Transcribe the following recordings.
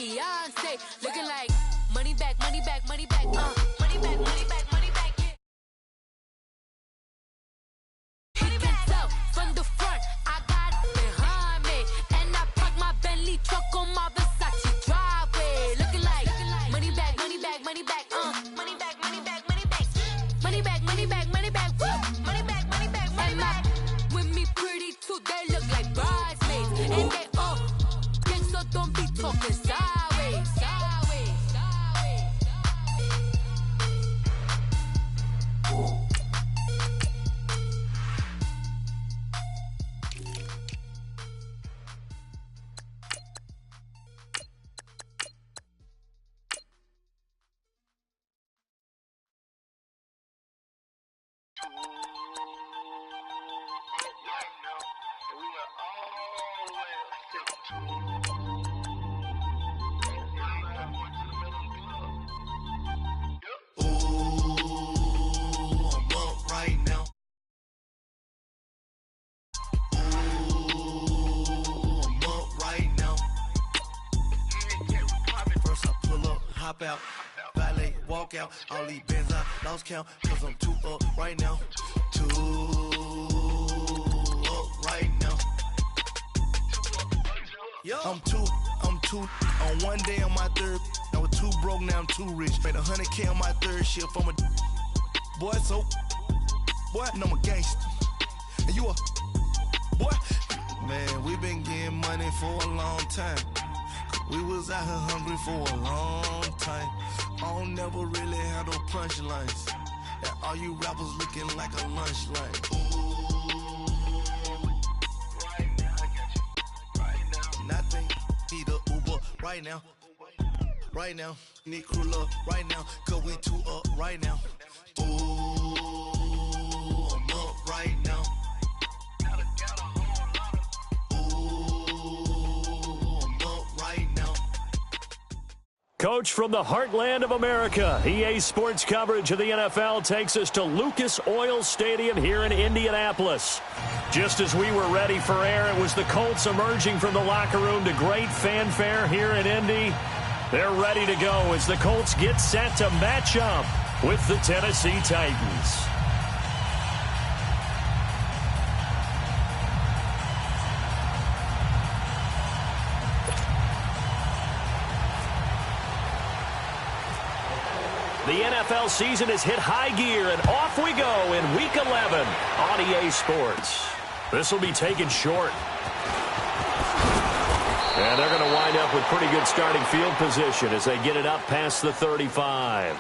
Beyonce. Looking like money back, money back, money back, money back, money back, money back, yeah. He can tell from the front, I got it behind me. And I park my Bentley truck on my Versace driveway. Looking like money back, money back, money back, money back, money back, money back. Money back, money back, money back, woo. Money back, money back, money back. With me pretty too, they look like bridesmaids. And they all gang, so don't be talking sideways, sideways, sideways. Out, valet, walk out, all these bands I lost count, cause I'm too up right now, too up right now. I'm too, on one day on my third, I was too broke, now I'm too rich, made 100K on my third shift from a boy, so, boy, and I'm a gangster, and you a, boy, man, we been getting money for a long time. We was out here hungry for a long time. I don't never really have no punchlines. And all you rappers looking like a lunch line. Ooh, right now, I got you. Right now, nothing. Need a Uber right now. Right now, need crew love right now. Cause we too up right now. Ooh, I'm up right now. Coach from the heartland of America, EA Sports coverage of the NFL takes us to Lucas Oil Stadium here in Indianapolis. Just as we were ready for air, it was the Colts emerging from the locker room to great fanfare here in Indy. They're ready to go as the Colts get set to match up with the Tennessee Titans. The NFL season has hit high gear, and off we go in Week 11 on EA Sports. This will be taken short. And they're going to wind up with pretty good starting field position as they get it up past the 35.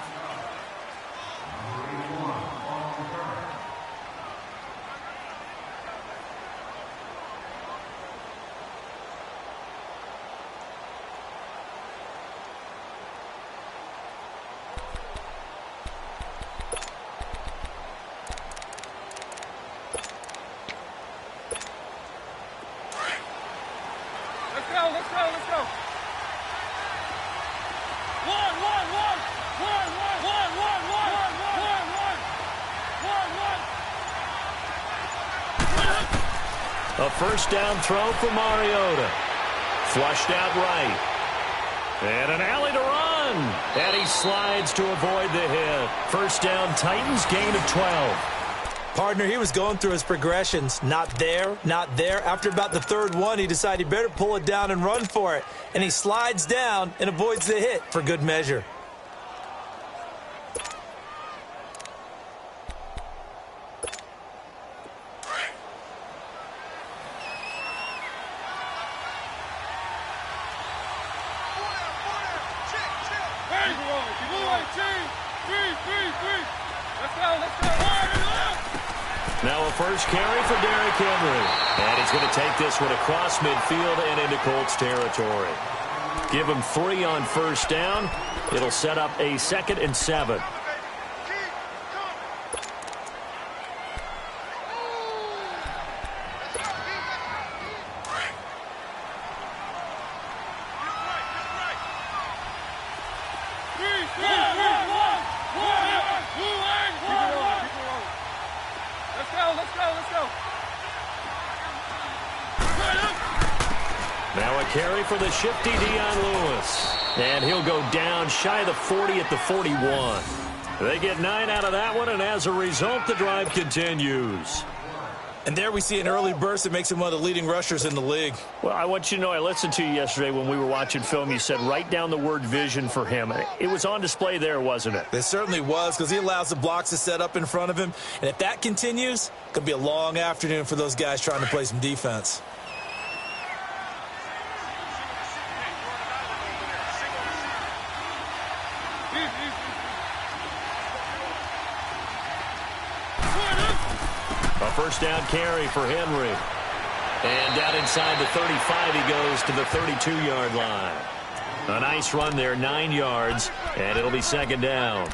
A first down throw for Mariota. Flushed out right. And an alley to run. And he slides to avoid the hit. First down, Titans, gain of 12. Partner, he was going through his progressions. Not there, not there. After about the third one, he decided he better pull it down and run for it. And he slides down and avoids the hit for good measure. Now a first carry for Derrick Henry. And he's going to take this one across midfield and into Colts territory. Give him 3 on first down. It'll set up a 2nd and 7. carry for the shifty Dion Lewis. And he'll go down shy of the 40 at the 41. They get 9 out of that one, and as a result, the drive continues. And there we see an early burst that makes him one of the leading rushers in the league. Well, I want you to know, I listened to you yesterday when we were watching film. You said write down the word vision for him. It was on display there, wasn't it? It certainly was, because he allows the blocks to set up in front of him. And if that continues, it could be a long afternoon for those guys trying to play some defense. A first down carry for Henry. And down inside the 35, he goes to the 32-yard line. A nice run there, 9 yards, and it'll be second down.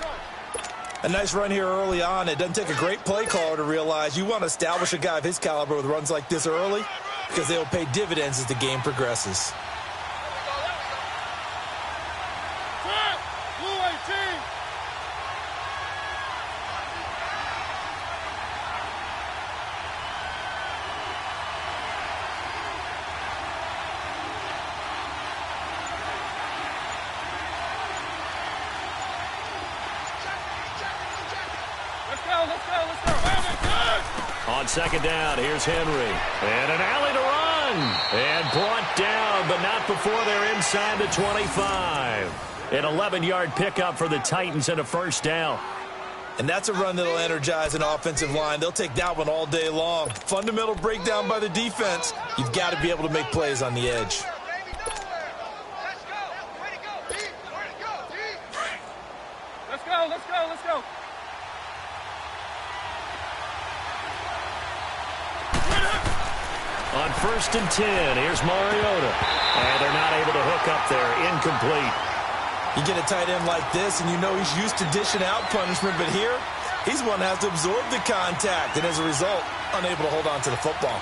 A nice run here early on. It doesn't take a great play caller to realize you want to establish a guy of his caliber with runs like this early, because they'll pay dividends as the game progresses. On second down, here's Henry. And an alley to run. And brought down, but not before they're inside the 25. An 11-yard pickup for the Titans and a first down. And that's a run that'll energize an offensive line. They'll take that one all day long. Fundamental breakdown by the defense. You've got to be able to make plays on the edge. Let's go. On first and 10, here's Mariota. And they're not able to hook up there. Incomplete. You get a tight end like this, and you know he's used to dishing out punishment, but here, he's one that has to absorb the contact, and as a result, unable to hold on to the football.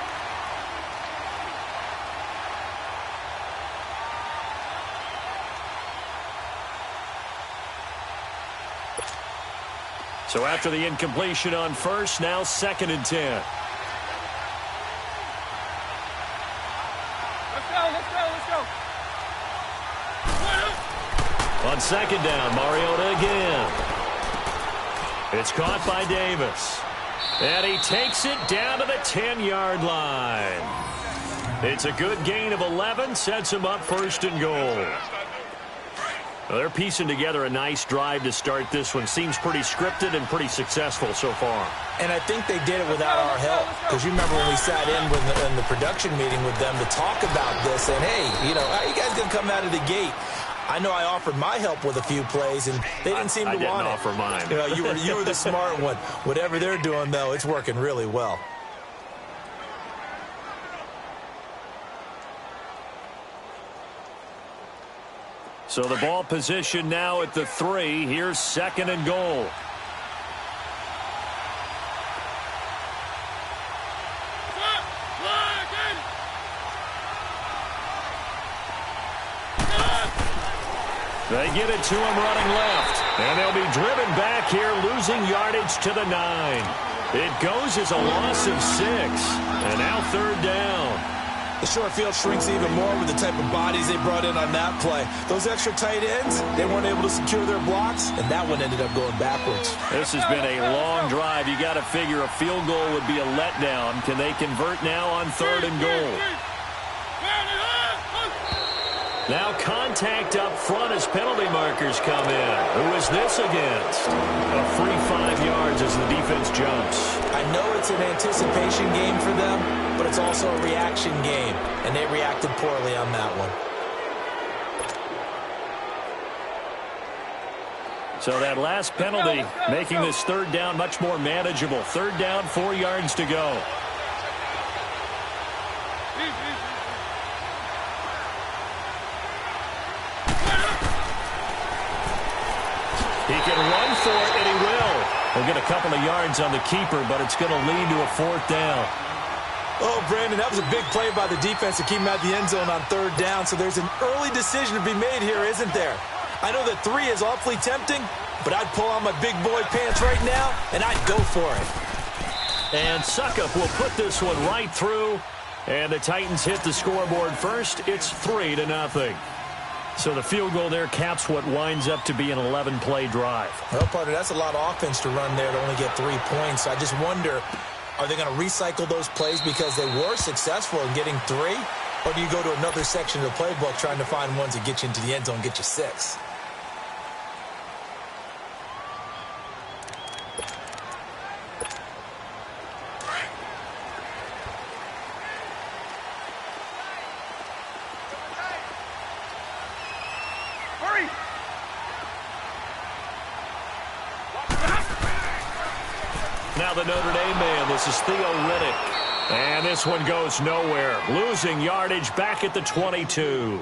So after the incompletion on first, now second and 10. Let's go. On second down, Mariota again. It's caught by Davis. And he takes it down to the 10-yard line. It's a good gain of 11, sets him up first and goal. Well, they're piecing together a nice drive to start this one. Seems pretty scripted and pretty successful so far. And I think they did it without our help. Because you remember when we sat in the production meeting with them to talk about this. And, hey, you know, how you guys going to come out of the gate? I know I offered my help with a few plays, and they didn't seem to want it. I didn't offer mine. You know, you were the smart one. Whatever they're doing, though, it's working really well. So the ball position now at the 3. Here's second and goal. They get it to him running left. And they'll be driven back here, losing yardage to the 9. It goes as a loss of 6. And now third down. The short field shrinks even more with the type of bodies they brought in on that play. Those extra tight ends, they weren't able to secure their blocks, and that one ended up going backwards. This has been a long drive. You got to figure a field goal would be a letdown. Can they convert now on third and goal? Now contact up front as penalty markers come in. Who is this against? A free 5 yards as the defense jumps. I know it's an anticipation game for them, but it's also a reaction game, and they reacted poorly on that one. So that last penalty making this third down much more manageable. Third down, 4 yards to go. He can run for it, and he will. He'll get a couple of yards on the keeper, but it's going to lead to a fourth down. Oh, Brandon, that was a big play by the defense to keep him at the end zone on third down, so there's an early decision to be made here, isn't there? I know that 3 is awfully tempting, but I'd pull on my big boy pants right now, and I'd go for it. And S.O.C.O.M will put this one right through. And the Titans hit the scoreboard first. It's 3-0. So the field goal there caps what winds up to be an 11-play drive. Well, partner, that's a lot of offense to run there to only get 3 points. I just wonder, are they going to recycle those plays because they were successful in getting 3? Or do you go to another section of the playbook trying to find ones that get you into the end zone and get you 6? Now the Notre Dame man, this is Theo Riddick. And this one goes nowhere. Losing yardage back at the 22.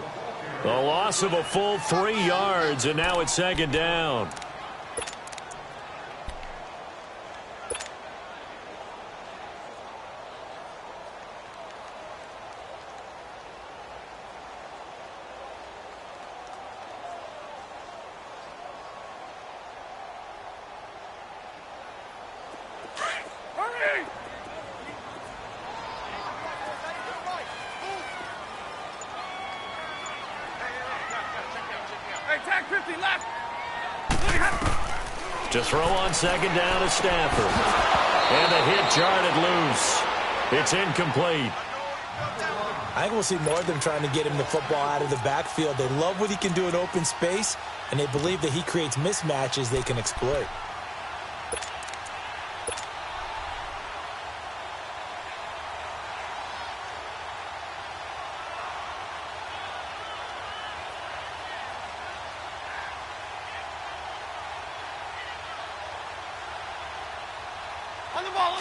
The loss of a full 3 yards, and now it's 2nd down. To throw on 2nd down is Stafford. And the hit jarred it loose. It's incomplete. I think we'll see more of them trying to get him the football out of the backfield. They love what he can do in open space, and they believe that he creates mismatches they can exploit.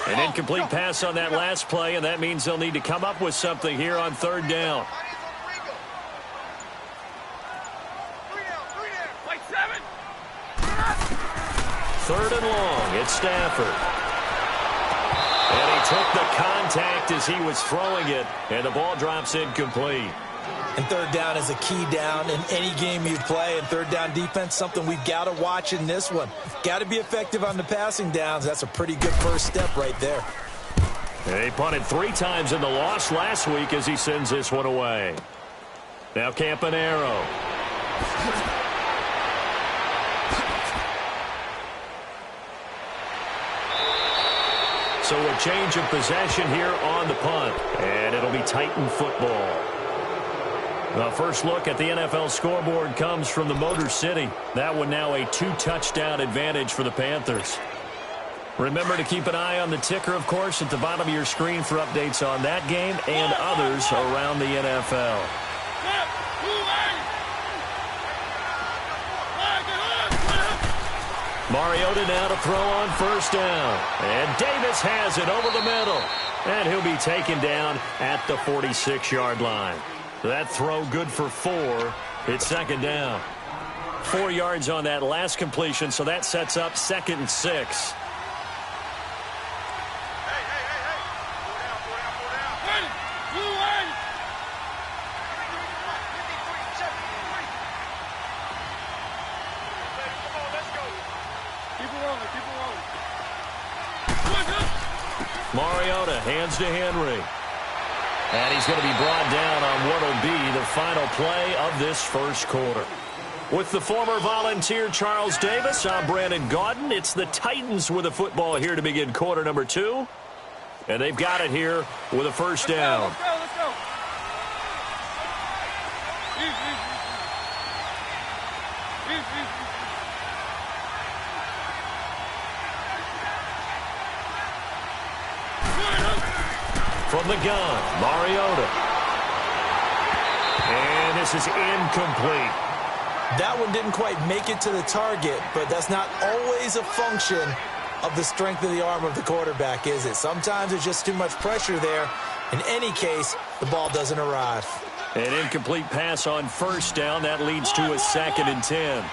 An incomplete pass on that last play, and that means they'll need to come up with something here on 3rd down. Third and long, it's Stafford. And he took the contact as he was throwing it, and the ball drops incomplete. And 3rd down is a key down in any game you play. And 3rd down defense, something we've got to watch in this one. Got to be effective on the passing downs. That's a pretty good first step right there. He punted 3 times in the loss last week as he sends this one away. Now Campanaro. So a change of possession here on the punt. And it'll be Titan football. The first look at the NFL scoreboard comes from the Motor City. That one now a 2-touchdown advantage for the Panthers. Remember to keep an eye on the ticker, of course, at the bottom of your screen for updates on that game and others around the NFL. Mariota now to throw on 1st down. And Davis has it over the middle. And he'll be taken down at the 46-yard line. That throw good for 4. It's 2nd down. 4 yards on that last completion, so that sets up 2nd and 6. Mariota hands to Henry. And he's going to be brought down on what will be the final play of this first quarter. With the former Volunteer Charles Davis, I'm Brandon Gaudin. It's the Titans with the football here to begin quarter number 2. And they've got it here with a 1st down. Let's go. From the gun, Mariota. And this is incomplete. That one didn't quite make it to the target, but that's not always a function of the strength of the arm of the quarterback, is it? Sometimes there's just too much pressure there. In any case, the ball doesn't arrive. An incomplete pass on 1st down. That leads to a 2nd and 10.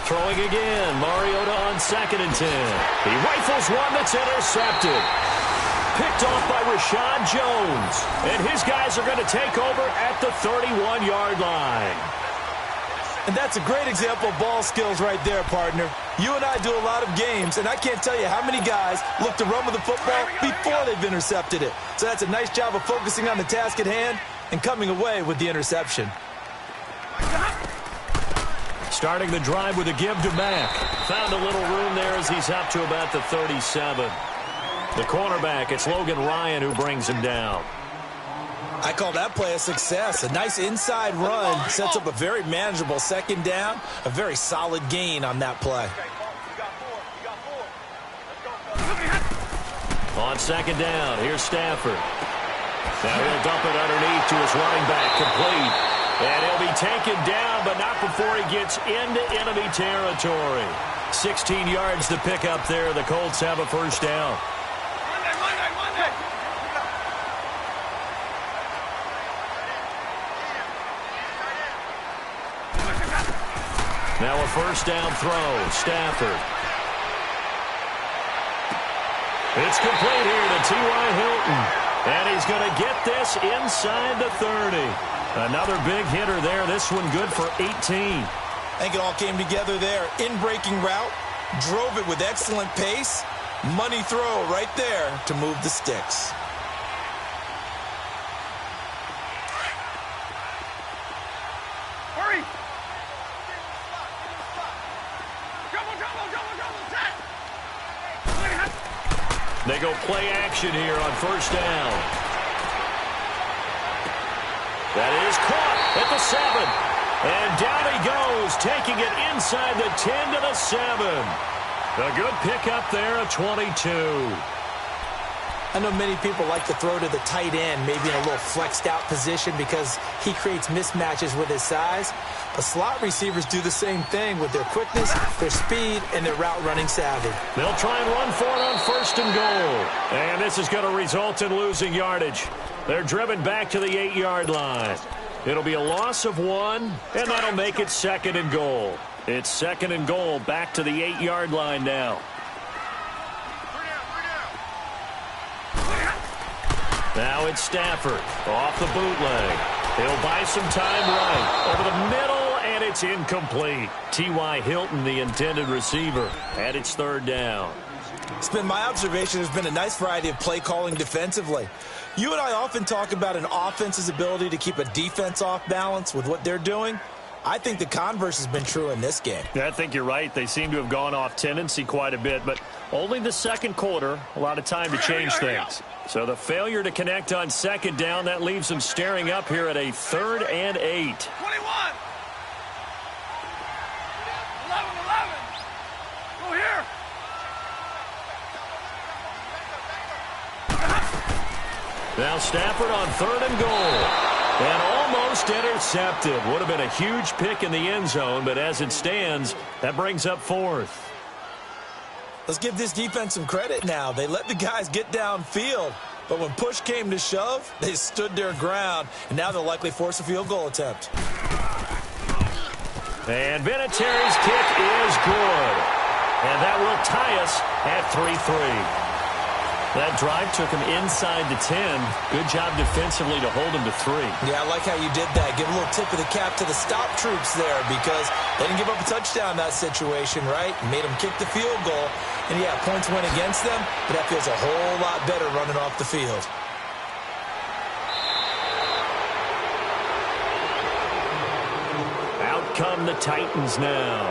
Throwing again, Mariota on 2nd and 10. He rifles one that's intercepted. Picked off by Rashad Jones. And his guys are going to take over at the 31-yard line. And that's a great example of ball skills right there, partner. You and I do a lot of games, and I can't tell you how many guys look to run with the football before they've intercepted it. So that's a nice job of focusing on the task at hand and coming away with the interception. Starting the drive with a give to Mack. Found a little room there as he's up to about the 37. The cornerback, it's Logan Ryan who brings him down. I call that play a success. A nice inside run sets up a very manageable second down. A very solid gain on that play. On second down, here's Stafford. Now he'll dump it underneath to his running back, complete. And he'll be taken down, but not before he gets into enemy territory. 16 yards to pick up there. The Colts have a first down. Now a first down throw. Stafford. It's complete here to T.Y. Hilton. And he's going to get this inside the 30. Another big hitter there. This one good for 18. I think it all came together there. In-breaking route. Drove it with excellent pace. Money throw right there to move the sticks. Hurry! They go play action here on first down. That is caught at the 7. And down he goes, taking it inside the 10 to the 7. A good pickup there at 22. I know many people like to throw to the tight end, maybe in a little flexed out position because he creates mismatches with his size. But slot receivers do the same thing with their quickness, their speed, and their route running savvy. They'll try and run for it on first and goal. And this is going to result in losing yardage. They're driven back to the 8-yard line. It'll be a loss of 1, and that'll make it second and goal. It's second and goal back to the 8-yard line now. Now it's Stafford off the bootleg. He'll buy some time right over the middle, and it's incomplete. T.Y. Hilton, the intended receiver, and it's third down. It's been my observation there's been a nice variety of play calling defensively. You and I often talk about an offense's ability to keep a defense off balance with what they're doing. I think the converse has been true in this game. Yeah, I think you're right. They seem to have gone off tendency quite a bit, but only the second quarter, a lot of time to change things. So the failure to connect on second down, that leaves them staring up here at a 3rd and 8. 21! 11, 11! Go here! Now Stafford on 3rd and goal. And almost intercepted. Would have been a huge pick in the end zone, but as it stands, that brings up 4th. Let's give this defense some credit now. They let the guys get downfield, but when push came to shove, they stood their ground, and now they'll likely force a field goal attempt. And Vinatieri's kick is good. And that will tie us at 3-3. That drive took him inside the 10. Good job defensively to hold him to 3. Yeah, I like how you did that. Give a little tip of the cap to the stop troops there because they didn't give up a touchdown in that situation, right? Made them kick the field goal. And, yeah, points went against them, but that feels a whole lot better running off the field. Out come the Titans now.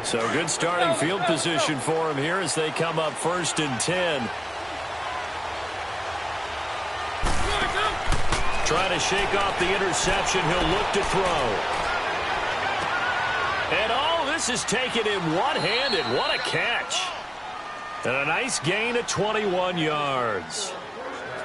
So good starting field position for him here as they come up 1st and 10. Trying to shake off the interception. He'll look to throw. And this is taken in one-handed. What a catch. And a nice gain of 21 yards.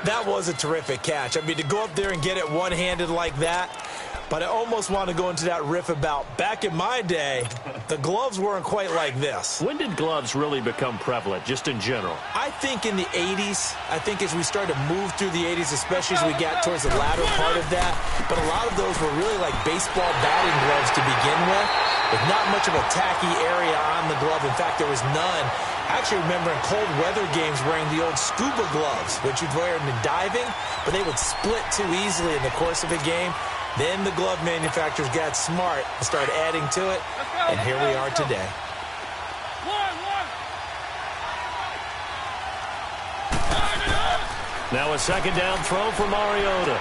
That was a terrific catch. I mean, to go up there and get it one-handed like that. But I almost want to go into that riff about back in my day, the gloves weren't quite like this. When did gloves really become prevalent, just in general? I think in the 80s. I think as we started to move through the 80s, especially as we got towards the latter part of that. But a lot of those were really like baseball batting gloves to begin with. with not much of a tacky area on the glove. In fact, there was none. I actually remember in cold weather games wearing the old scuba gloves, which you'd wear in diving, but they would split too easily in the course of a game. Then the glove manufacturers got smart and started adding to it, and here we are today. Now a second down throw for Mariota.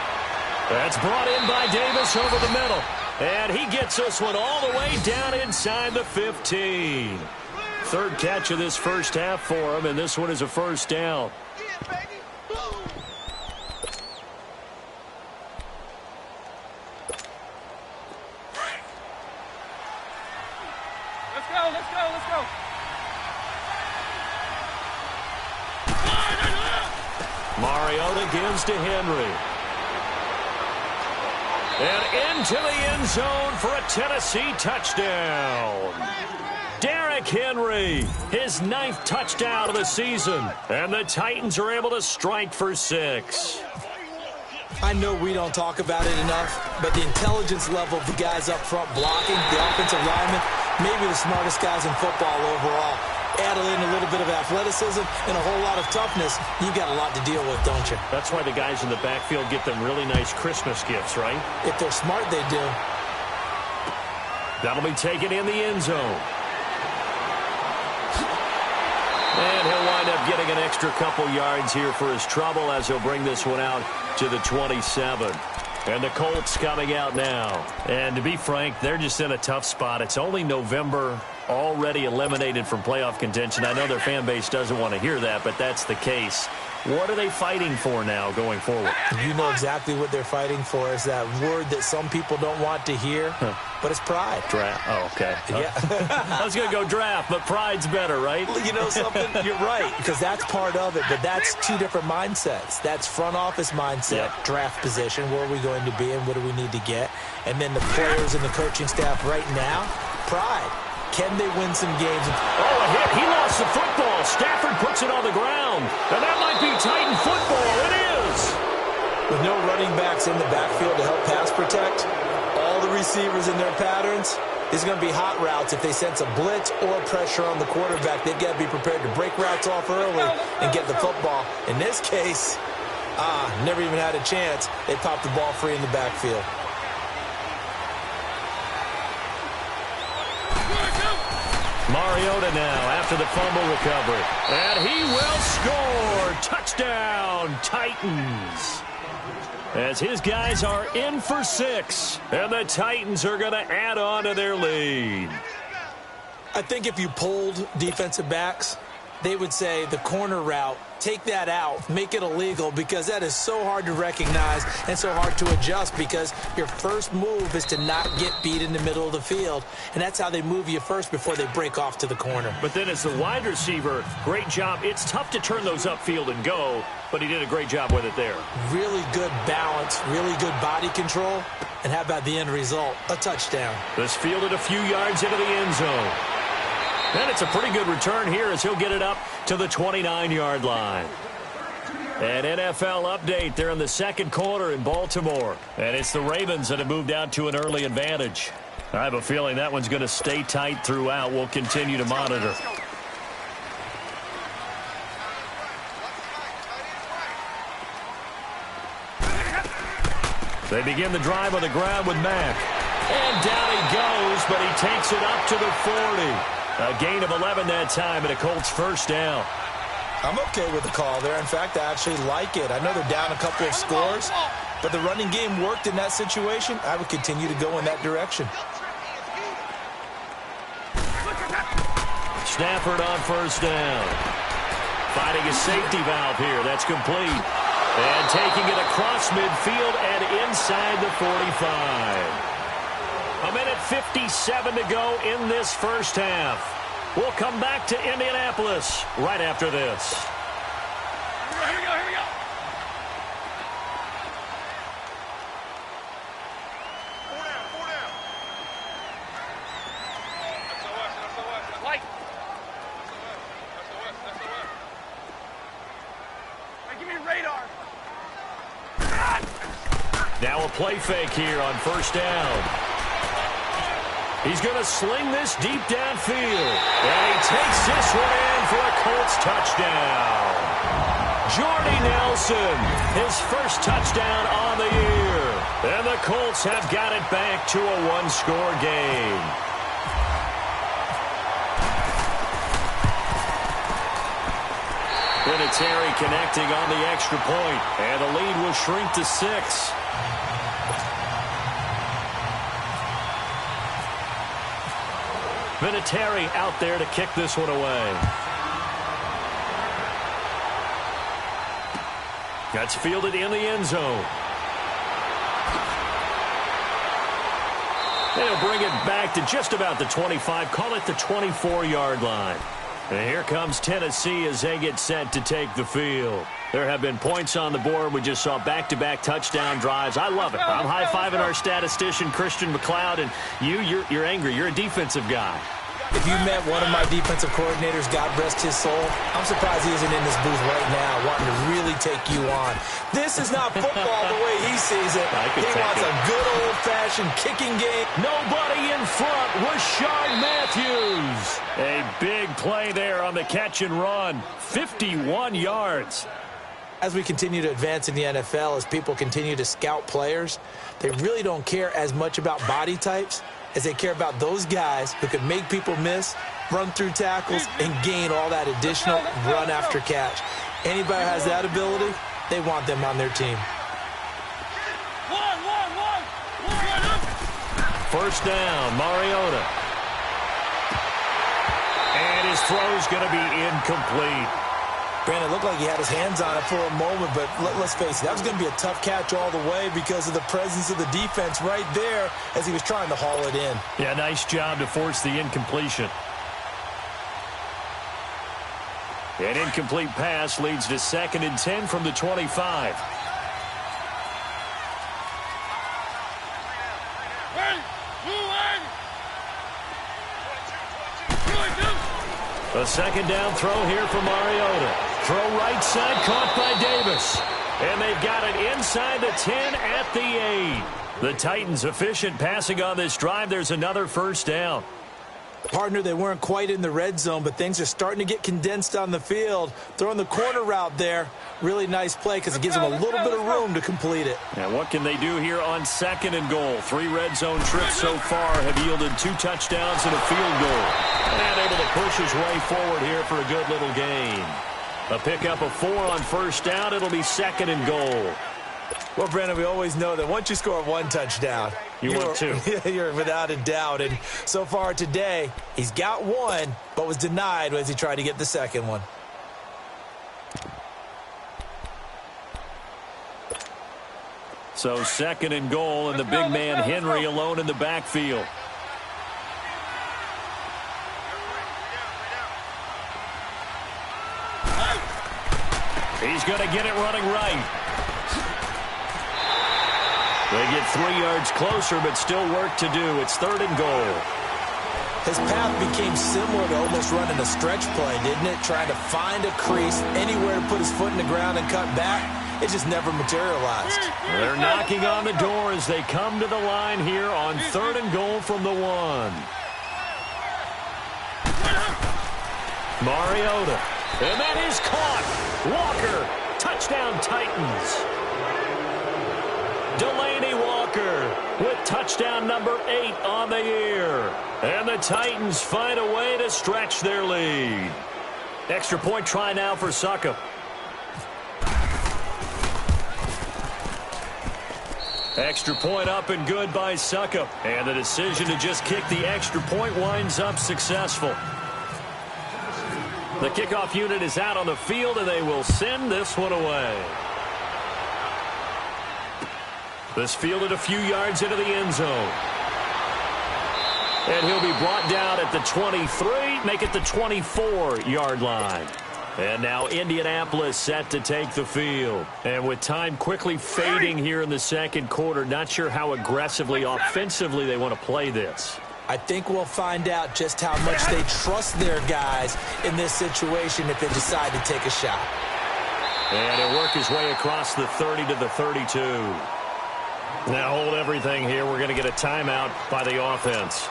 That's brought in by Davis over the middle. And he gets this one all the way down inside the 15. Third catch of this first half for him, and this one is a first down. Let's go. Mariota gives to Henry. And into the end zone for a Tennessee touchdown. Derrick Henry, his 9th touchdown of the season. And the Titans are able to strike for 6. I know we don't talk about it enough, but the intelligence level of the guys up front blocking, the offensive linemen, maybe the smartest guys in football overall. Add in a little bit of athleticism and a whole lot of toughness, you've got a lot to deal with, don't you? That's why the guys in the backfield get them really nice Christmas gifts, right? If they're smart, they do. That'll be taken in the end zone. And he'll wind up getting an extra couple yards here for his trouble as he'll bring this one out to the 27. And the Colts coming out now. And to be frank, they're just in a tough spot. It's only November, already eliminated from playoff contention. I know their fan base doesn't want to hear that, but that's the case. What are they fighting for now going forward? You know exactly what they're fighting for. Is that word that some people don't want to hear, but it's pride. Draft. Oh, okay. Yeah. I was going to go draft, but pride's better, right? Well, you know something? You're right, because that's part of it, but that's two different mindsets. That's front office mindset, draft position, where are we going to be and what do we need to get? And then the players and the coaching staff right now, pride. Can they win some games? Oh, a hit. He lost the football. Stafford puts it on the ground. And that might be Titan football. It is. With no running backs in the backfield to help pass protect, all the receivers in their patterns, these are going to be hot routes. If they sense a blitz or pressure on the quarterback, they've got to be prepared to break routes off early and get the football. In this case, never even had a chance. They popped the ball free in the backfield. Mariota now after the fumble recovery. And he will score. Touchdown, Titans. As his guys are in for 6. And the Titans are going to add on to their lead. I think if you polled defensive backs, they would say the corner route, take that out, make it illegal, because that is so hard to recognize and so hard to adjust, because your first move is to not get beat in the middle of the field, and that's how they move you first before they break off to the corner. But then as the wide receiver, great job. It's tough to turn those upfield and go, but he did a great job with it there. Really good balance, really good body control, and how about the end result? A touchdown. This fielded a few yards into the end zone. And it's a pretty good return here as he'll get it up to the 29-yard line. An NFL update. They're in the second quarter in Baltimore. And it's the Ravens that have moved out to an early advantage. I have a feeling that one's going to stay tight throughout. We'll continue to monitor. They begin the drive on the ground with Mack. And down he goes, but he takes it up to the 40. A gain of 11 that time and a Colts first down. I'm okay with the call there. In fact, I actually like it. I know they're down a couple of scores, but the running game worked in that situation. I would continue to go in that direction. Stafford on first down. Finding a safety valve here. That's complete. And taking it across midfield and inside the 45. A minute 57 to go in this first half. We'll come back to Indianapolis right after this. Here we go. Four down. S.O.S. Light. S.O.S. Hey, give me radar. Now a play fake here on first down. He's going to sling this deep downfield. And he takes this one in for a Colts touchdown. Jordy Nelson, his first touchdown on the year. And the Colts have got it back to a one-score game. Vinatieri connecting on the extra point, and the lead will shrink to 6. Vinatieri out there to kick this one away. That's fielded in the end zone. They'll bring it back to just about the 25, call it the 24-yard line. And here comes Tennessee as they get set to take the field. There have been points on the board. We just saw back-to-back touchdown drives. I love it. I'm high-fiving our statistician, Christian McLeod, and you're angry. You're a defensive guy. If you met one of my defensive coordinators, God rest his soul, I'm surprised he isn't in this booth right now wanting to really take you on. This is not football the way he sees it. He wants a good old-fashioned kicking game. Nobody in front was Rashard Matthews. A big play there on the catch and run. 51 yards. As we continue to advance in the NFL, as people continue to scout players, they really don't care as much about body types as they care about those guys who can make people miss, run through tackles, and gain all that additional run after catch. Anybody who has that ability, they want them on their team. First down, Mariota. And his throw's going to be incomplete. Brandon, it looked like he had his hands on it for a moment, but let's face it, that was going to be a tough catch all the way because of the presence of the defense right there as he was trying to haul it in. Yeah, nice job to force the incompletion. An incomplete pass leads to 2nd and 10 from the 25. A second down throw here for Mariota. Throw right side, caught by Davis. And they've got it inside the 10 at the 8. The Titans efficient passing on this drive. There's another first down. Partner, they weren't quite in the red zone, but things are starting to get condensed on the field. Throwing the corner route there. Really nice play because it gives them a little bit of room to complete it. And what can they do here on 2nd and goal? 3 red zone trips so far have yielded 2 touchdowns and a field goal. And able to push his way forward here for a good little gain. A pickup of 4 on first down. It'll be 2nd and goal. Well, Brandon, we always know that once you score 1 touchdown, want 2. You're without a doubt. And so far today, he's got 1, but was denied as he tried to get the second one. So 2nd and goal, and the big man Henry alone in the backfield. He's going to get it running right. They get 3 yards closer, but still work to do. It's 3rd and goal. His path became similar to almost running a stretch play, didn't it? Trying to find a crease, anywhere to put his foot in the ground and cut back. It just never materialized. They're knocking on the door as they come to the line here on 3rd and goal from the 1. Mariota. And that is caught. Walker. Touchdown, Titans. Delaney Walker with touchdown number 8 on the year. And the Titans find a way to stretch their lead. Extra point try now for S.O.C.O.M. Extra point up and good by S.O.C.O.M. And the decision to just kick the extra point winds up successful. The kickoff unit is out on the field, and they will send this one away. This fielded a few yards into the end zone. And he'll be brought down at the 23, make it the 24-yard line. And now Indianapolis set to take the field. And with time quickly fading here in the 2nd quarter, not sure how aggressively, offensively they want to play this. I think we'll find out just how much they trust their guys in this situation if they decide to take a shot. And he'll work his way across the 30 to the 32. Now hold everything here. We're going to get a timeout by the offense.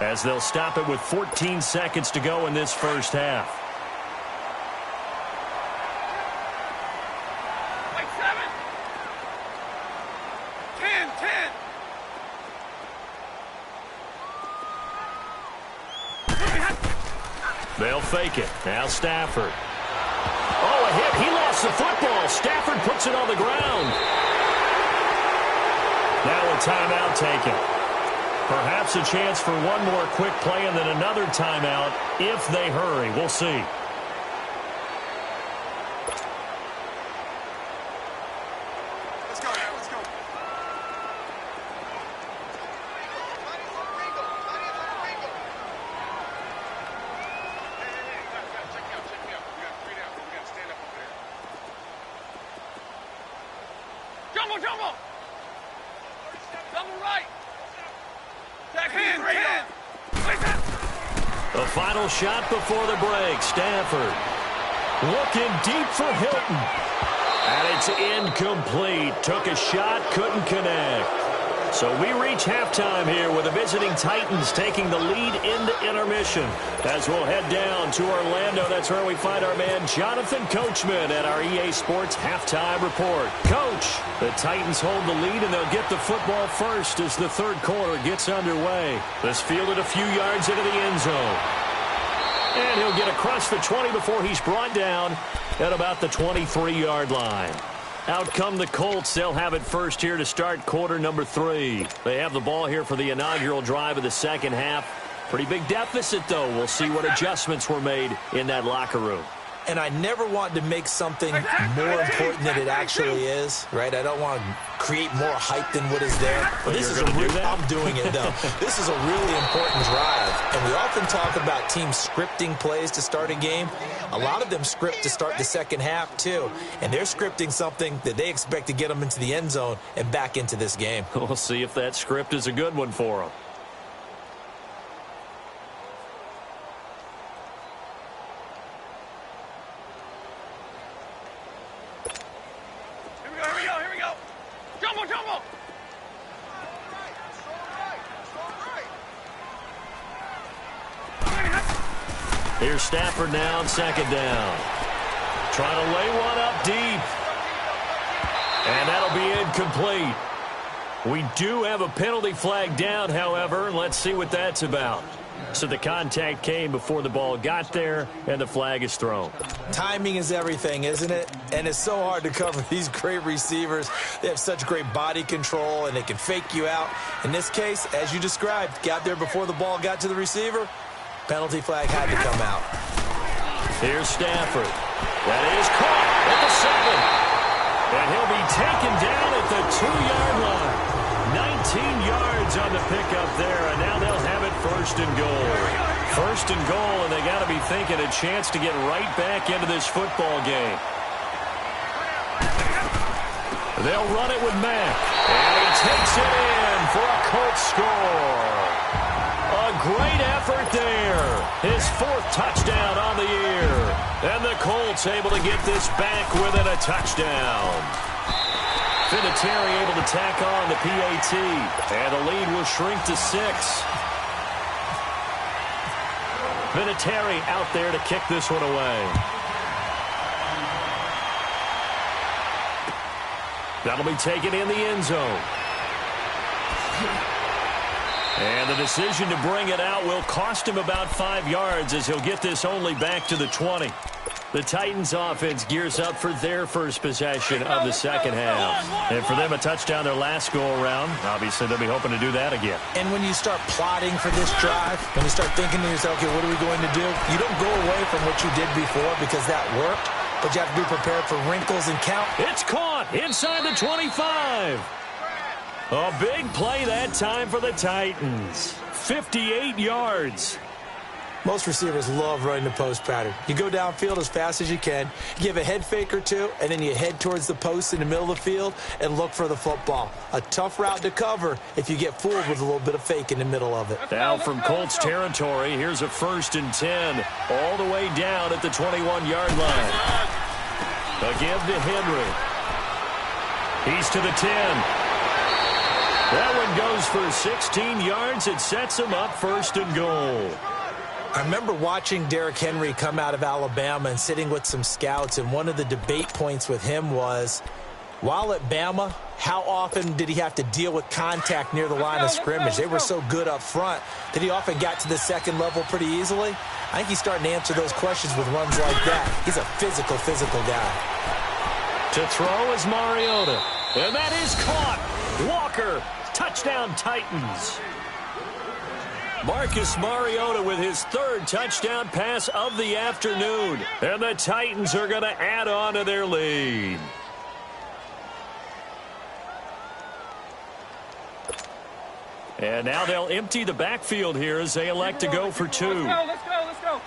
as they'll stop it with 14 seconds to go in this first half. Like 7, 10, 10. They'll fake it. Now Stafford. Oh, a hit. He lost the football. Stafford puts it on the ground. Now a timeout taken. Perhaps a chance for one more quick play and then another timeout if they hurry. We'll see. Let's go, man. Let's go. Check me out. We got 3 down. We got to stand up over there. Jumbo! Double right! Back in, 10! The final shot before the break. Stafford looking deep for Hilton. And it's incomplete. Took a shot, couldn't connect. So we reach halftime here with the visiting Titans taking the lead into intermission. As we'll head down to Orlando, that's where we find our man Jonathan Coachman at our EA Sports Halftime Report. Coach, the Titans hold the lead and they'll get the football first as the third quarter gets underway. This fielded a few yards into the end zone. And he'll get across the 20 before he's brought down at about the 23-yard line. Out come the Colts. They'll have it first here to start quarter number 3. They have the ball here for the inaugural drive of the second half. Pretty big deficit, though. We'll see what adjustments were made in that locker room. And I never want to make something more important than it actually is, right? I don't want to create more hype than what is there. But this is I'm doing it, though. This is a really important drive. And we often talk about teams scripting plays to start a game. A lot of them script to start the second half, too. And they're scripting something that they expect to get them into the end zone and back into this game. We'll see if that script is a good one for them. Here we go. Jumbo! Here's Stafford now on second down. Trying to lay one up deep. And that'll be incomplete. We do have a penalty flag down, however. Let's see what that's about. So the contact came before the ball got there, and the flag is thrown. Timing is everything, isn't it? And it's so hard to cover these great receivers. They have such great body control, and they can fake you out. In this case, as you described, got there before the ball got to the receiver. Penalty flag had to come out. Here's Stafford. That is caught at the 7. And he'll be taken down at the 2-yard line. 19 yards on the pickup there, and now they'll have it first and goal. First and goal, and they got to be thinking a chance to get right back into this football game. They'll run it with Mack, and he takes it in for a Colts score. A great effort there. His 4th touchdown on the year. And the Colts able to get this back within a touchdown. Vinatieri able to tack on the PAT. And the lead will shrink to 6. Vinatieri out there to kick this one away. That'll be taken in the end zone. And the decision to bring it out will cost him about 5 yards as he'll get this only back to the 20. The Titans offense gears up for their first possession of the second half. And for them, a touchdown their last go-around. Obviously, they'll be hoping to do that again. And when you start plotting for this drive, when you start thinking to yourself, okay, what are we going to do? You don't go away from what you did before because that worked, but you have to be prepared for wrinkles and count. It's caught inside the 25. A big play that time for the Titans. 58 yards. Most receivers love running the post pattern. You go downfield as fast as you can, give a head fake or two, and then you head towards the post in the middle of the field and look for the football. A tough route to cover if you get fooled with a little bit of fake in the middle of it. Now from Colts territory, here's a 1st and 10, all the way down at the 21-yard line. A give to Henry. He's to the 10. That one goes for 16 yards. It sets him up 1st and goal. I remember watching Derrick Henry come out of Alabama and sitting with some scouts, and one of the debate points with him was, while at Bama, how often did he have to deal with contact near the line of scrimmage? They were so good up front that he often got to the second level pretty easily. I think he's starting to answer those questions with runs like that. He's a physical guy. To throw is Mariota. And that is caught. Walker, touchdown Titans. Marcus Mariota with his 3rd touchdown pass of the afternoon. And the Titans are going to add on to their lead. And now they'll empty the backfield here as they elect to go for 2. Let's go.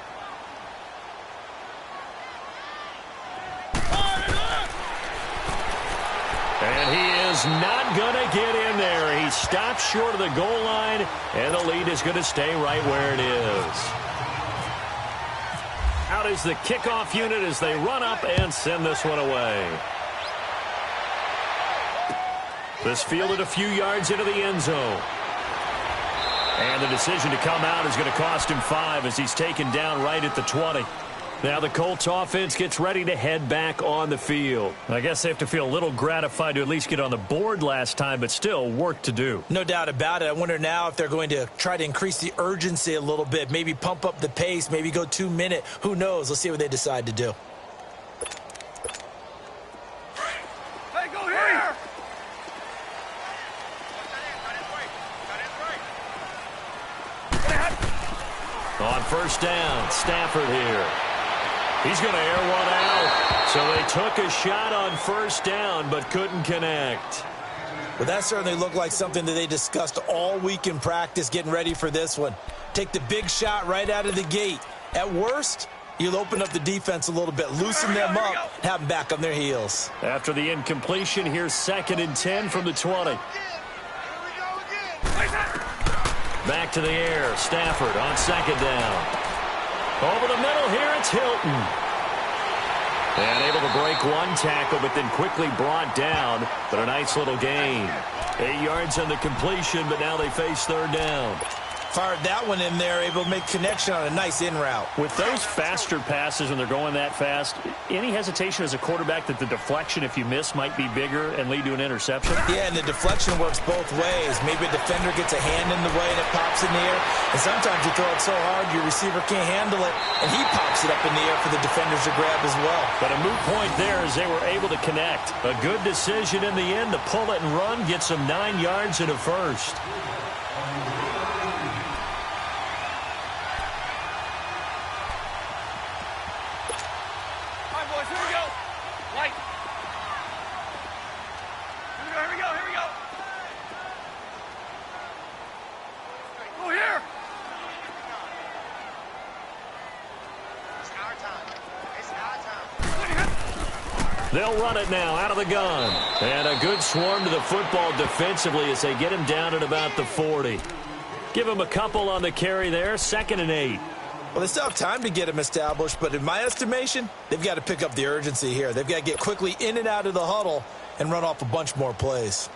And he is not going to get in there. He stops short of the goal line, and the lead is going to stay right where it is. Out is the kickoff unit as they run up and send this one away. This fielded a few yards into the end zone. And the decision to come out is going to cost him 5 as he's taken down right at the 20. Now the Colts offense gets ready to head back on the field. I guess they have to feel a little gratified to at least get on the board last time, but still work to do. No doubt about it. I wonder now if they're going to try to increase the urgency a little bit, maybe pump up the pace, maybe go 2-minute. Who knows? Let's see what they decide to do. Hey, go here! On 1st down, Stafford here. He's going to air one out. So they took a shot on 1st down but couldn't connect. Well, that certainly looked like something that they discussed all week in practice getting ready for this one. Take the big shot right out of the gate. At worst, you'll open up the defense a little bit, loosen them up, have them back on their heels. After the incompletion, here's 2nd and 10 from the 20. Back to the air. Stafford on 2nd down. Over the middle here, it's Hilton. And able to break one tackle, but then quickly brought down. But a nice little gain. 8 yards on the completion, but now they face 3rd down. Fired that one in there, able to make connection on a nice in route. With those faster passes when they're going that fast, any hesitation as a quarterback that the deflection, if you miss, might be bigger and lead to an interception? Yeah, and the deflection works both ways. Maybe a defender gets a hand in the way and it pops in the air. And sometimes you throw it so hard your receiver can't handle it, and he pops it up in the air for the defenders to grab as well. But a moot point there as they were able to connect. A good decision in the end to pull it and run, gets them 9 yards and a 1st. They'll run it now out of the gun. And a good swarm to the football defensively as they get him down at about the 40. Give him a couple on the carry there. 2nd and 8. Well, they still have time to get him established, but in my estimation, they've got to pick up the urgency here. They've got to get quickly in and out of the huddle and run off a bunch more plays.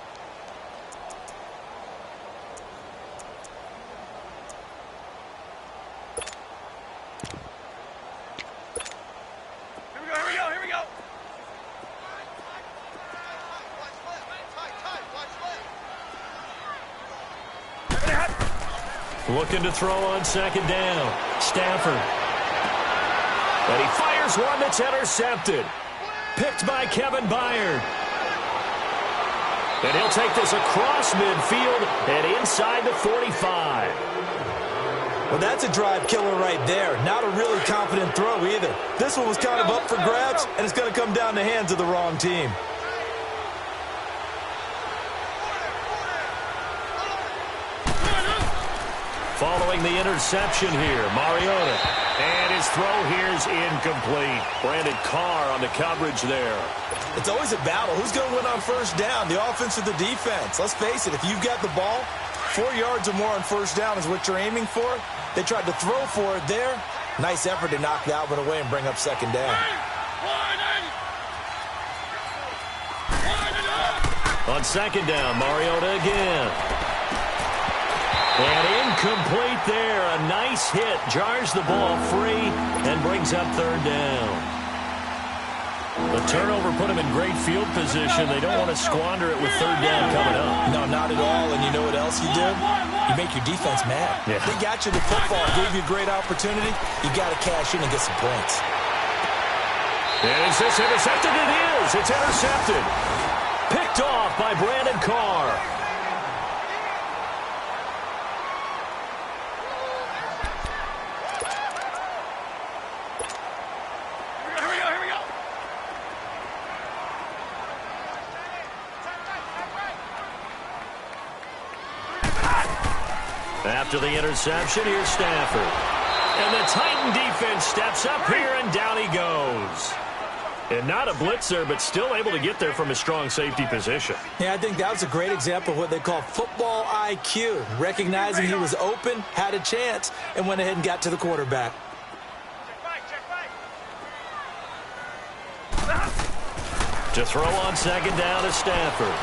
Looking to throw on 2nd down. Stafford. And he fires one that's intercepted. Picked by Kevin Byard. And he'll take this across midfield and inside the 45. Well, that's a drive killer right there. Not a really confident throw either. This one was kind of up for grabs, and it's going to come down the hands of the wrong team. Following the interception here, Mariota. And his throw here is incomplete. Brandon Carr on the coverage there. It's always a battle. Who's going to win on 1st down, the offense or the defense? Let's face it, if you've got the ball, 4 yards or more on 1st down is what you're aiming for. They tried to throw for it there. Nice effort to knock that one away and bring up 2nd down. On second down, Mariota again. And incomplete there. A nice hit. Jars the ball free and brings up third down. The turnover put him in great field position. They don't want to squander it with third down coming up. No, not at all. And you know what else you do? You make your defense mad. Yeah. They got you the football, gave you a great opportunity. You got to cash in and get some points. Is this intercepted? It is. It's intercepted. Picked off by Brandon Carr. After the interception, here's Stafford. And the Titan defense steps up here, and down he goes. And not a blitzer, but still able to get there from a strong safety position. Yeah, I think that was a great example of what they call football IQ. Recognizing he was open, had a chance, and went ahead and got to the quarterback. To throw on second down is Stafford.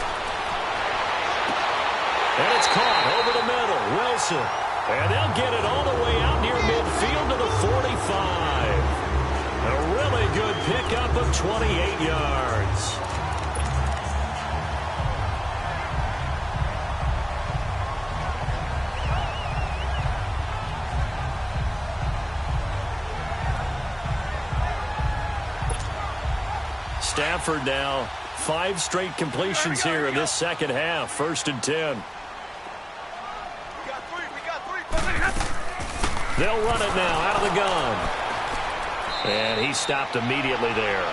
And it's caught over the middle. Wilson. And they'll get it all the way out near midfield to the 45. A really good pickup of 28 yards. Stafford now 5 straight completions here in this second half. 1st and 10. They'll run it now out of the gun. And he stopped immediately there.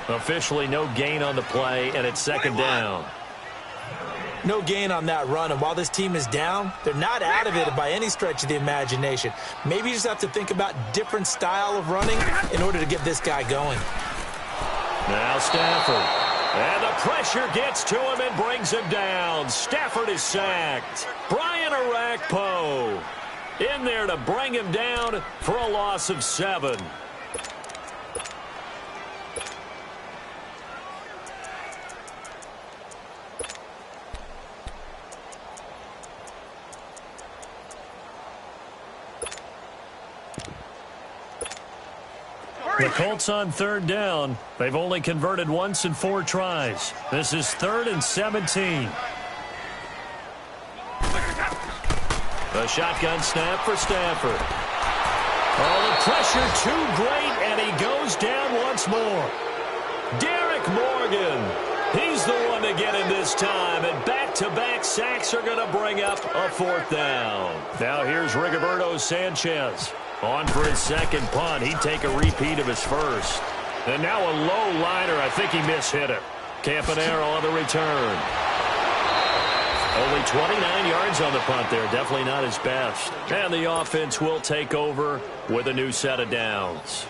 Officially no gain on the play, and it's second down. No gain on that run, and while this team is down, they're not out of it by any stretch of the imagination. Maybe you just have to think about different style of running in order to get this guy going. Now Stafford. And the pressure gets to him and brings him down. Stafford is sacked. Brian Orakpo in there to bring him down for a loss of 7. The Colts on third down. They've only converted once in 4 tries. This is 3rd and 17. A shotgun snap for Stafford. Oh, the pressure too great, and he goes down once more. Derek Morgan. He's the one to get him this time, and back-to-back sacks are going to bring up a 4th down. Now here's Rigoberto Sanchez. On for his second punt. He'd take a repeat of his first. And now a low liner. I think he mishit it. Campanaro on the return. Only 29 yards on the punt there. Definitely not his best. And the offense will take over with a new set of downs.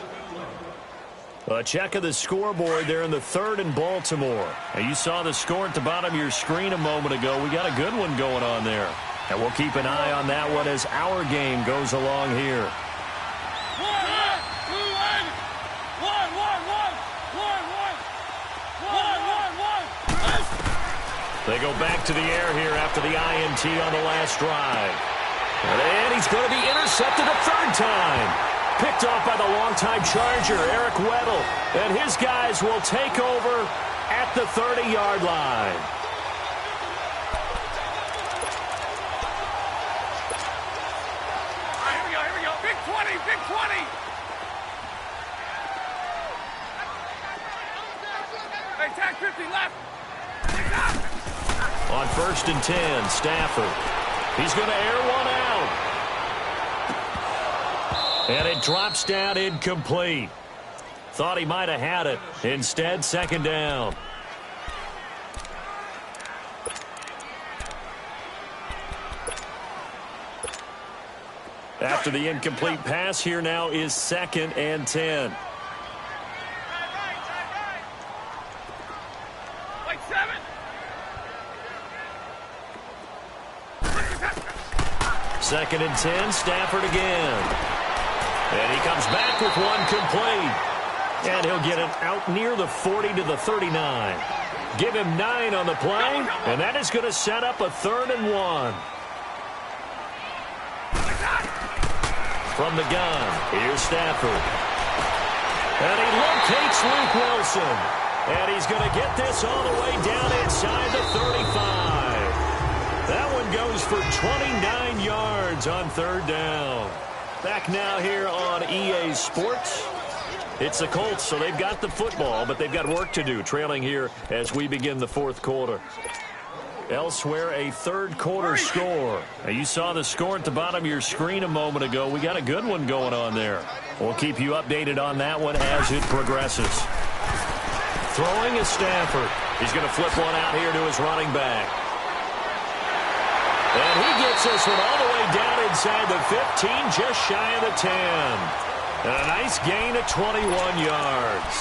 A check of the scoreboard there in the 3rd in Baltimore. And you saw the score at the bottom of your screen a moment ago. We got a good one going on there. And we'll keep an eye on that one as our game goes along here. They go back to the air here after the INT on the last drive. And he's going to be intercepted a 3rd time. Picked off by the longtime Charger, Eric Weddle. And his guys will take over at the 30-yard line. Here we go. Big 20, big 20. Hey, tag 50 left. On 1st and 10, Stafford. He's going to air one out. And it drops down incomplete. Thought he might have had it. Instead, 2nd down. After the incomplete pass, here now is 2nd and 10. Like 7. Second and 10, Stafford again. And he comes back with one complete. And he'll get it out near the 40 to the 39. Give him 9 on the play, and that is going to set up a 3rd and 1. From the gun, here's Stafford. And he locates Luke Wilson. And he's going to get this all the way down inside the 35. That one goes for 29 yards on 3rd down. Back now here on EA Sports. It's the Colts, so they've got the football, but they've got work to do, trailing here as we begin the 4th quarter. Elsewhere, a 3rd quarter score. Now, you saw the score at the bottom of your screen a moment ago. We got a good one going on there. We'll keep you updated on that one as it progresses. Throwing is Stafford. He's going to flip one out here to his running back. And he gets this one all the way down inside the 15, just shy of the 10. And a nice gain of 21 yards.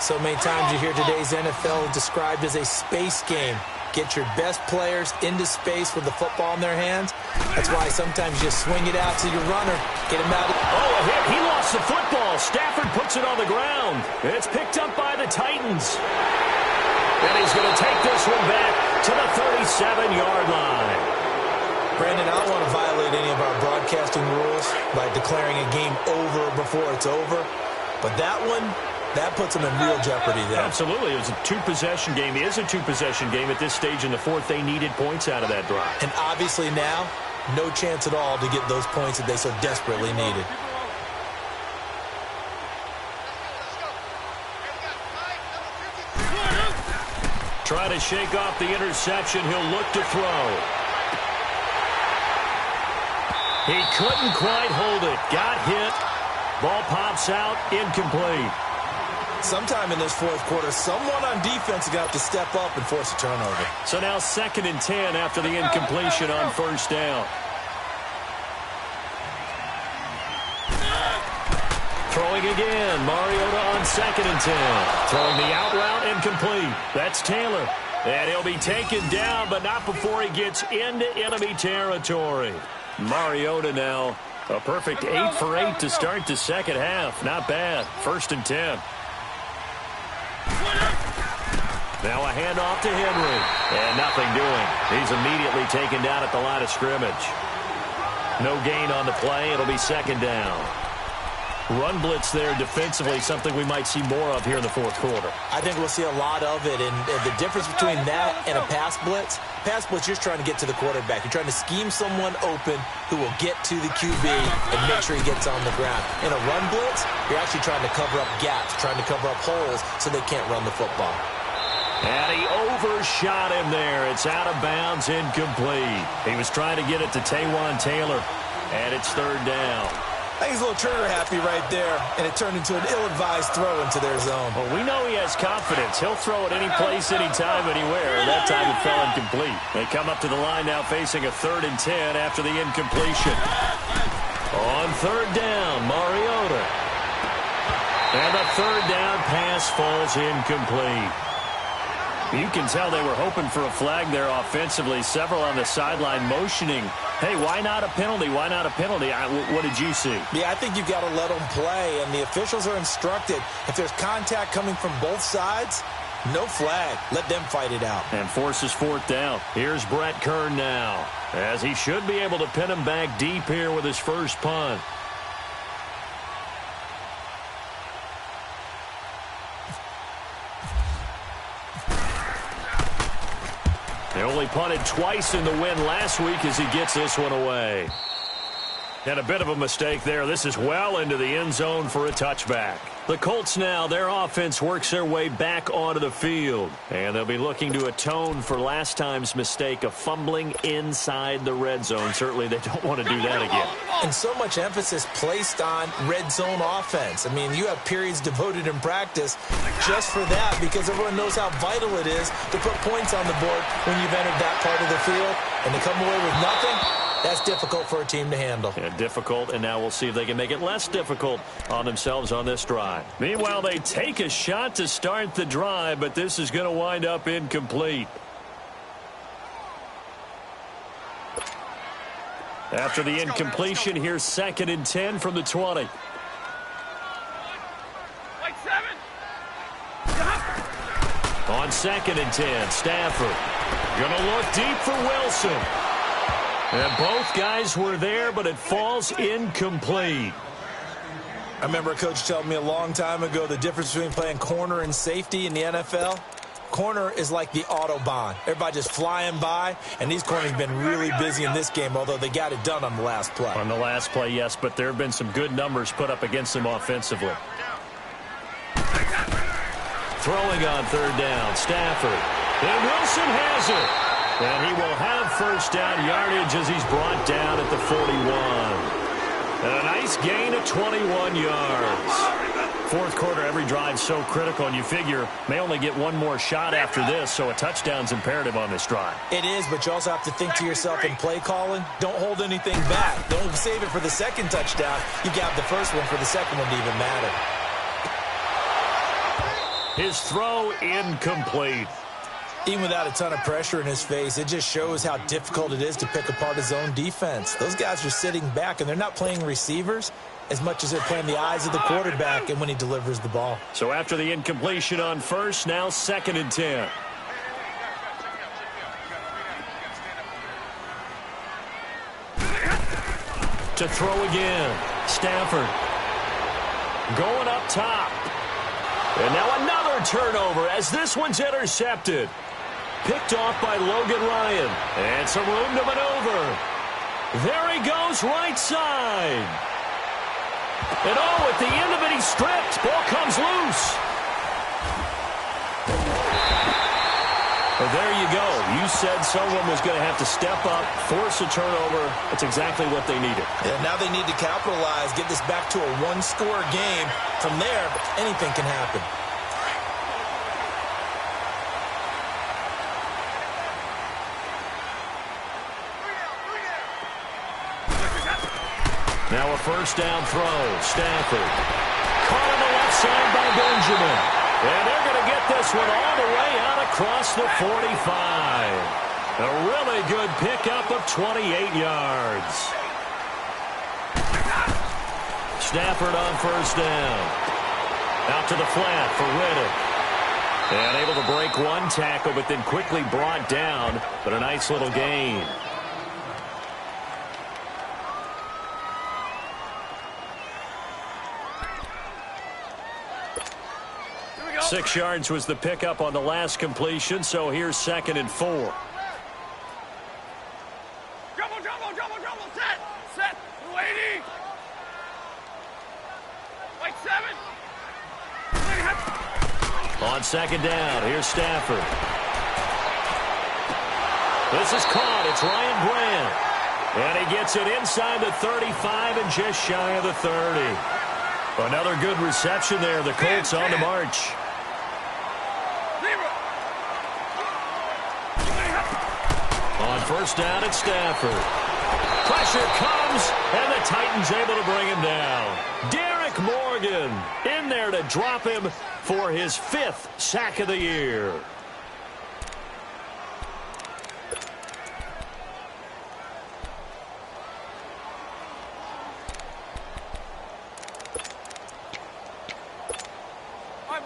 So many times you hear today's NFL described as a space game. Get your best players into space with the football in their hands. That's why sometimes you just swing it out to your runner. Get him out. Oh, a hit. He lost the football. Stafford puts it on the ground. It's picked up by the Titans. And he's going to take this one back to the 37-yard line. Brandon, I don't want to violate any of our broadcasting rules by declaring a game over before it's over. But that one, that puts them in real jeopardy there. Absolutely. It was a 2-possession game. It is a 2-possession game at this stage in the 4th. They needed points out of that drive. And obviously now, no chance at all to get those points that they so desperately needed. Trying to shake off the interception. He'll look to throw. He couldn't quite hold it. Got hit. Ball pops out. Incomplete. Sometime in this 4th quarter, someone on defense is going to have to step up and force a turnover. So now 2nd and 10 after the incompletion on 1st down. Throwing again. Mariota on 2nd and 10. Throwing the out route incomplete. That's Taylor. And he'll be taken down, but not before he gets into enemy territory. Mariota now a perfect 8 for 8 to start the 2nd half. Not bad. 1st and 10. Now a handoff to Henry. And nothing doing. He's immediately taken down at the line of scrimmage. No gain on the play. It'll be 2nd down. Run blitz there defensively, something we might see more of here in the 4th quarter. I think we'll see a lot of it. And the difference between that and a pass blitz, you're trying to get to the quarterback. You're trying to scheme someone open who will get to the QB and make sure he gets on the ground. In a run blitz, you're actually trying to cover up gaps, trying to cover up holes so they can't run the football. And he overshot him there. It's out of bounds, incomplete. He was trying to get it to Taywan Taylor, and it's 3rd down. I think he's a little trigger happy right there, and it turned into an ill-advised throw into their zone. Well, we know he has confidence. He'll throw it any place, anytime, anywhere. That time it fell incomplete. They come up to the line now facing a 3rd and 10 after the incompletion. On 3rd down, Mariota. And the 3rd down pass falls incomplete. You can tell they were hoping for a flag there offensively. Several on the sideline motioning, hey, why not a penalty? Why not a penalty? What did you see? Yeah, I think you've got to let them play, and the officials are instructed. If there's contact coming from both sides, no flag. Let them fight it out. And forces 4th down. Here's Brett Kern now, as he should be able to pin him back deep here with his first punt. They only punted twice in the win last week as he gets this one away. And a bit of a mistake there. This is well into the end zone for a touchback. The Colts now, their offense works their way back onto the field. And they'll be looking to atone for last time's mistake of fumbling inside the red zone. Certainly they don't want to do that again. And so much emphasis placed on red zone offense. I mean, you have periods devoted in practice just for that because everyone knows how vital it is to put points on the board when you've entered that part of the field. And to come away with nothing, that's difficult for a team to handle. Yeah, difficult, and now we'll see if they can make it less difficult on themselves on this drive. Meanwhile, they take a shot to start the drive, but this is going to wind up incomplete. After the incompletion, here's 2nd and 10 from the 20. on 2nd and 10. Stafford going to look deep for Wilson. And both guys were there, but it falls incomplete. I remember a coach telling me a long time ago the difference between playing corner and safety in the NFL. Corner is like the Autobahn. Everybody just flying by, and these corners have been really busy in this game, although they got it done on the last play. On the last play, yes, but there have been some good numbers put up against them offensively. Throwing on 3rd down, Stafford. And Wilson has it. And he will have first down yardage as he's brought down at the 41. And a nice gain of 21 yards. 4th quarter, every drive so critical, and you figure may only get one more shot after this, so a touchdown's imperative on this drive. It is, but you also have to think to yourself in play calling, don't hold anything back. Don't save it for the second touchdown. You got the first one for the second one to even matter. His throw incomplete. Even without a ton of pressure in his face, it just shows how difficult it is to pick apart his own defense. Those guys are sitting back, and they're not playing receivers as much as they're playing the eyes of the quarterback and when he delivers the ball. So after the incompletion on first, now 2nd and 10. To throw again. Stafford going up top. And now another turnover as this one's intercepted. Picked off by Logan Ryan. And some room to maneuver. There he goes, right side. And at the end of it, he's stripped. Ball comes loose. Well, there you go. You said someone was going to have to step up, force a turnover. That's exactly what they needed. Yeah, now they need to capitalize, get this back to a one-score game. From there, anything can happen. Now a first down throw. Stafford. Caught on the left side by Benjamin. And they're going to get this one all the way out across the 45. A really good pickup of 28 yards. Stafford on first down. Out to the flat for Riddick. And able to break one tackle, but then quickly brought down. But a nice little gain. 6 yards was the pickup on the last completion, so here's 2nd and 4. Double, set, 280. Like 7. On 2nd down, here's Stafford. This is caught. It's Ryan Grant. And he gets it inside the 35 and just shy of the 30. Another good reception there. The Colts on the march. On first down, it's Stafford. Pressure comes, and the Titans able to bring him down. Derek Morgan in there to drop him for his 5th sack of the year.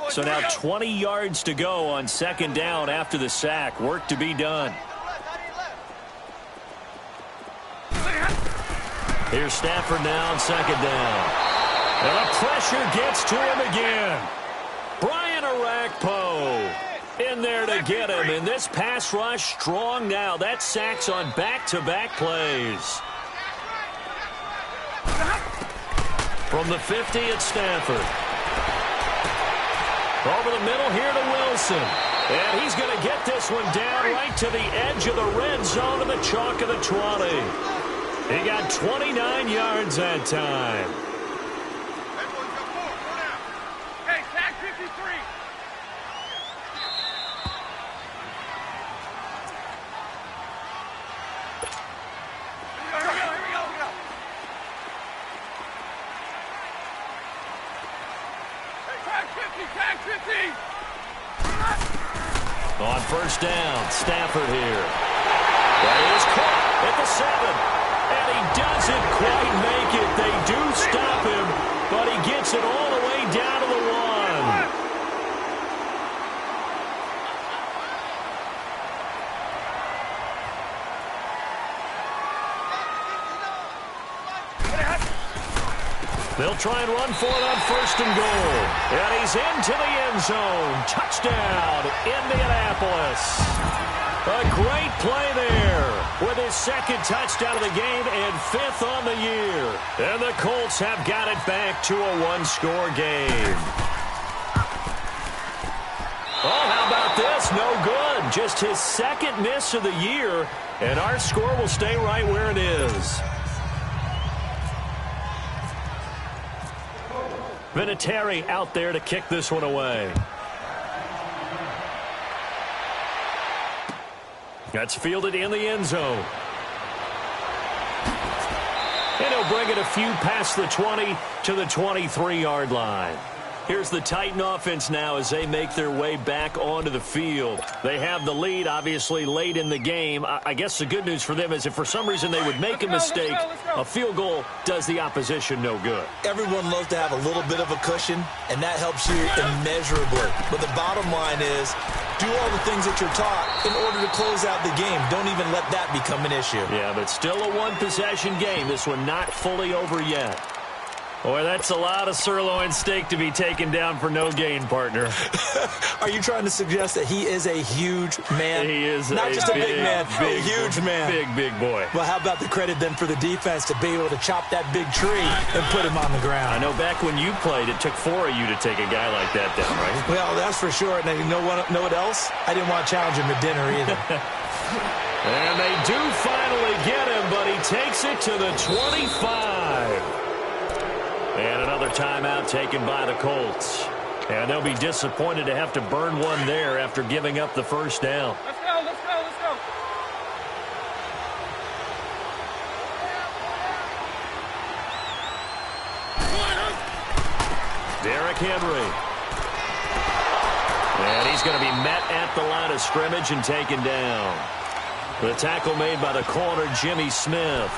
So now 20 yards to go on 2nd down after the sack. Work to be done. Here's Stafford now on 2nd down. And the pressure gets to him again. Brian Orakpo in there to get him. And this pass rush strong now. That sack's on back-to-back plays. From the 50, it's Stafford. Over the middle here to Wilson. And he's going to get this one down right to the edge of the red zone of the chalk of the 20. He got 29 yards that time. Hey, sack 53. Here we go. Hey, tag 50. On first down, Stafford here. That is caught at the 7. And he doesn't quite make it. They do stop him, but he gets it all the way down to the 1. They'll try and run for it on 1st and goal. And he's into the end zone. Touchdown, Indianapolis. A great play there with his 2nd touchdown of the game and 5th on the year. And the Colts have got it back to a 1-score game. Oh, how about this? No good. Just his 2nd miss of the year, and our score will stay right where it is. Vinatieri out there to kick this one away. That's fielded in the end zone. And he'll bring it a few past the 20 to the 23-yard line. Here's the Titan offense now as they make their way back onto the field. They have the lead, obviously, late in the game. I guess the good news for them is if for some reason they would make a mistake, a field goal does the opposition no good. Everyone loves to have a little bit of a cushion, and that helps you immeasurably. But the bottom line is, do all the things that you're taught in order to close out the game. Don't even let that become an issue. Yeah, but still a one-possession game. This one not fully over yet. Boy, that's a lot of sirloin steak to be taken down for no gain, partner. Are you trying to suggest that he is a huge man? He is not just a big man, a huge man. Big boy. Well, how about the credit then for the defense to be able to chop that big tree and put him on the ground? I know back when you played, it took 4 of you to take a guy like that down, right? Well, that's for sure. And you know what else? I didn't want to challenge him at dinner either. And they do finally get him, but he takes it to the 25. And another timeout taken by the Colts. And they'll be disappointed to have to burn one there after giving up the first down. Let's go, let's go, let's go. Derrick Henry. And he's going to be met at the line of scrimmage and taken down. The tackle made by the corner, Jimmy Smith.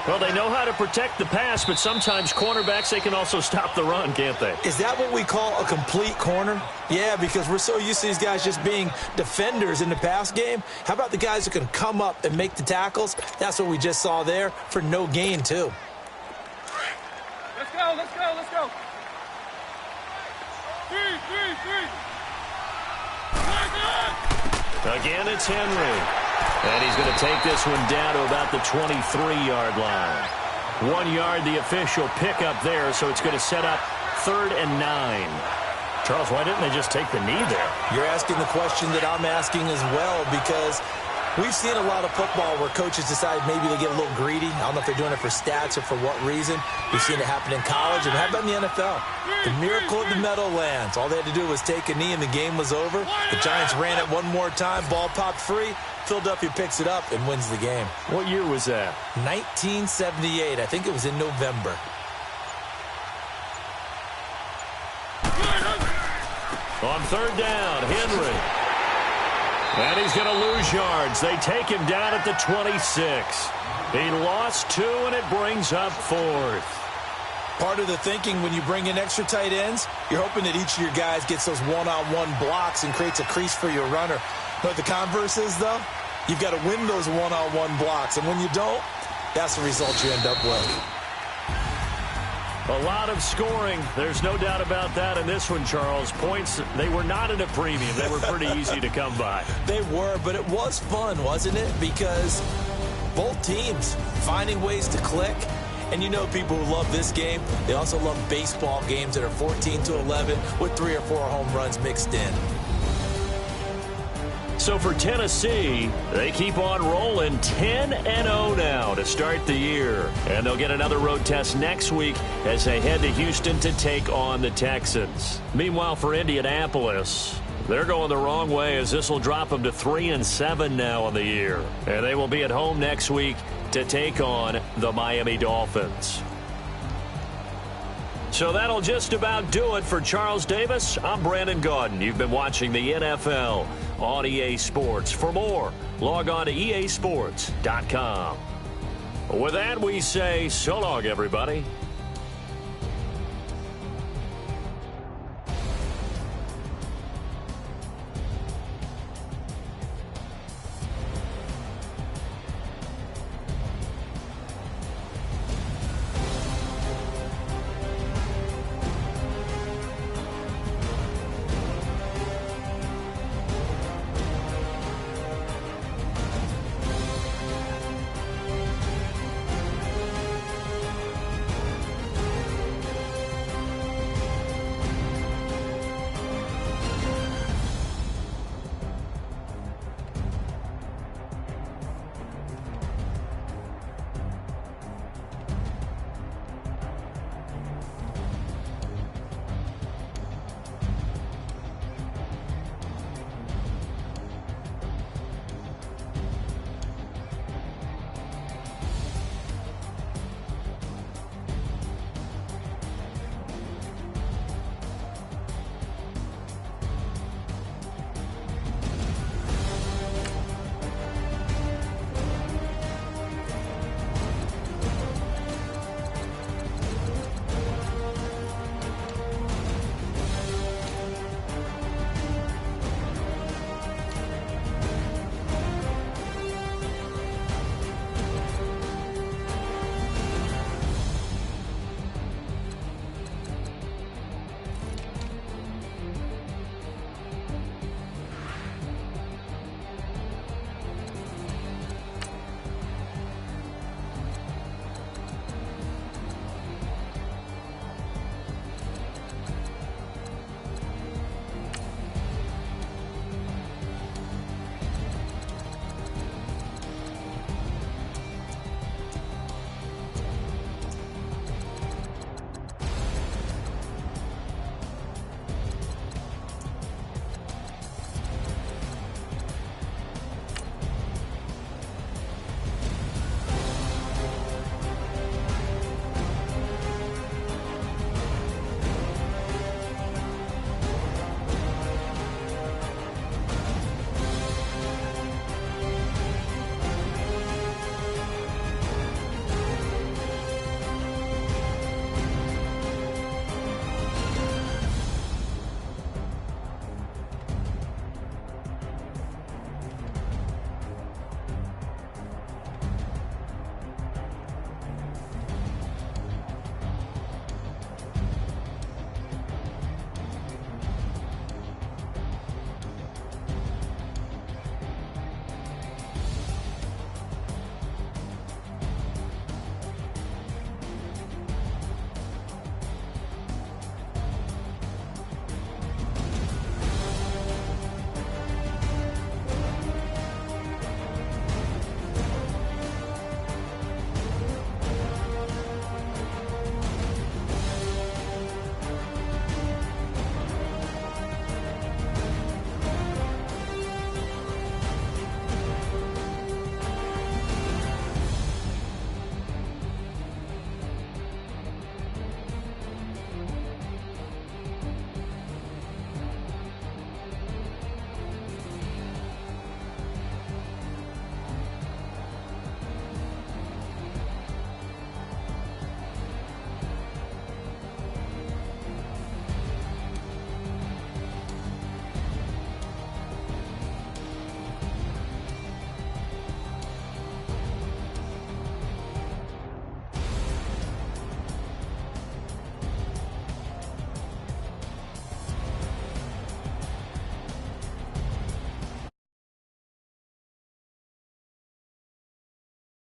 Well, they know how to protect the pass, but sometimes cornerbacks, they can also stop the run, can't they? Is that what we call a complete corner? Yeah, because we're so used to these guys just being defenders in the pass game. How about the guys who can come up and make the tackles? That's what we just saw there for no gain, too. Let's go, let's go, let's go. Three. Again, it's Henry. And he's going to take this one down to about the 23-yard line. 1 yard, the official pickup there, so it's going to set up 3rd and 9. Charles, why didn't they just take the knee there? You're asking the question that I'm asking as well, because we've seen a lot of football where coaches decide maybe they get a little greedy. I don't know if they're doing it for stats or for what reason. We've seen it happen in college, and how about in the NFL? The miracle of the Meadowlands. All they had to do was take a knee, and the game was over. The Giants ran it one more time. Ball popped free. Philadelphia picks it up and wins the game. What year was that? 1978. I think it was in November. On 3rd down, Henry. And he's going to lose yards. They take him down at the 26. He lost 2, and it brings up 4th. Part of the thinking when you bring in extra tight ends, you're hoping that each of your guys gets those one-on-one blocks and creates a crease for your runner. But the converse is, though, you've got to win those one-on-one blocks. And when you don't, that's the result you end up with. A lot of scoring. There's no doubt about that in this one, Charles. Points, they were not in a premium. They were pretty easy to come by. They were, but it was fun, wasn't it? Because both teams finding ways to click. And you know people who love this game, they also love baseball games that are 14-11 with 3 or 4 home runs mixed in. So for Tennessee, they keep on rolling 10-0 now to start the year. And they'll get another road test next week as they head to Houston to take on the Texans. Meanwhile, for Indianapolis, they're going the wrong way as this will drop them to 3-7 now on the year. And they will be at home next week to take on the Miami Dolphins. So that'll just about do it for Charles Davis. I'm Brandon Gaudin. You've been watching the NFL on EA Sports. For more, log on to easports.com. With that, we say so long, everybody.